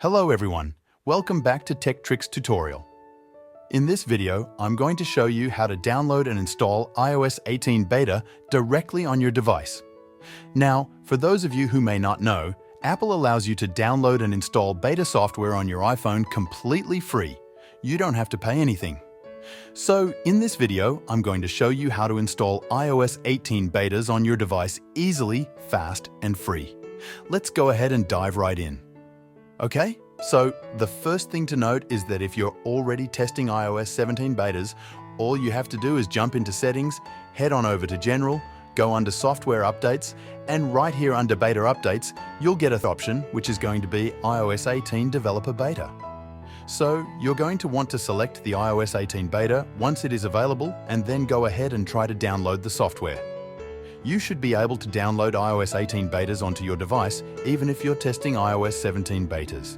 Hello everyone, welcome back to Tech Tricks tutorial. In this video, I'm going to show you how to download and install iOS 18 beta directly on your device. Now, for those of you who may not know, Apple allows you to download and install beta software on your iPhone completely free. You don't have to pay anything. So, in this video, I'm going to show you how to install iOS 18 betas on your device easily, fast, and free. Let's go ahead and dive right in. Okay, so the first thing to note is that if you're already testing iOS 17 betas, all you have to do is jump into Settings, head on over to General, go under Software Updates, and right here under Beta Updates, you'll get an option which is going to be iOS 18 Developer Beta. So you're going to want to select the iOS 18 beta once it is available and then go ahead and try to download the software. You should be able to download iOS 18 betas onto your device even if you're testing iOS 17 betas.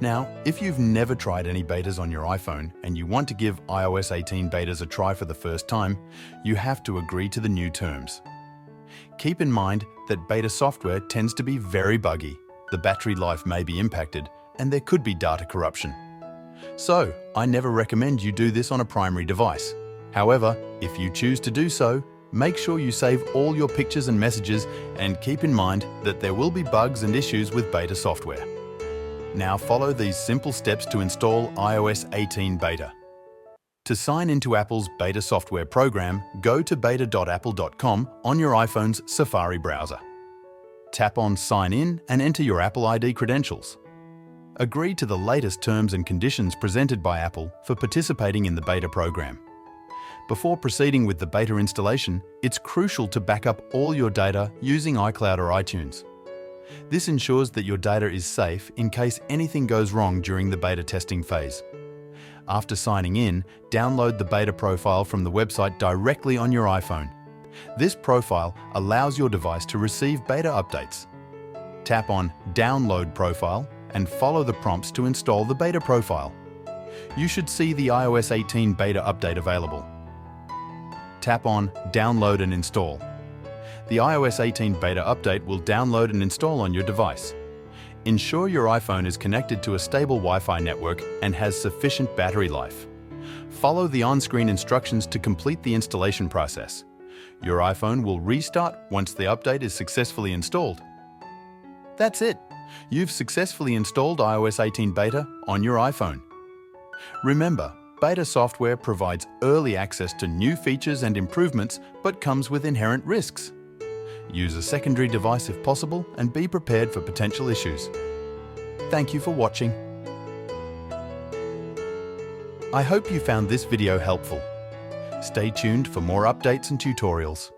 Now, if you've never tried any betas on your iPhone and you want to give iOS 18 betas a try for the first time, you have to agree to the new terms. Keep in mind that beta software tends to be very buggy, the battery life may be impacted, and there could be data corruption. So, I never recommend you do this on a primary device. However, if you choose to do so, make sure you save all your pictures and messages and keep in mind that there will be bugs and issues with beta software. Now follow these simple steps to install iOS 18 beta. To sign into Apple's beta software program, go to beta.apple.com on your iPhone's Safari browser. Tap on Sign In and enter your Apple ID credentials. Agree to the latest terms and conditions presented by Apple for participating in the beta program. Before proceeding with the beta installation, it's crucial to back up all your data using iCloud or iTunes. This ensures that your data is safe in case anything goes wrong during the beta testing phase. After signing in, download the beta profile from the website directly on your iPhone. This profile allows your device to receive beta updates. Tap on Download Profile and follow the prompts to install the beta profile. You should see the iOS 18 beta update available. Tap on Download and Install. The iOS 18 beta update will download and install on your device. Ensure your iPhone is connected to a stable Wi-Fi network and has sufficient battery life. Follow the on-screen instructions to complete the installation process. Your iPhone will restart once the update is successfully installed. That's it! You've successfully installed iOS 18 beta on your iPhone. Remember, beta software provides early access to new features and improvements, but comes with inherent risks. Use a secondary device if possible and be prepared for potential issues. Thank you for watching. I hope you found this video helpful. Stay tuned for more updates and tutorials.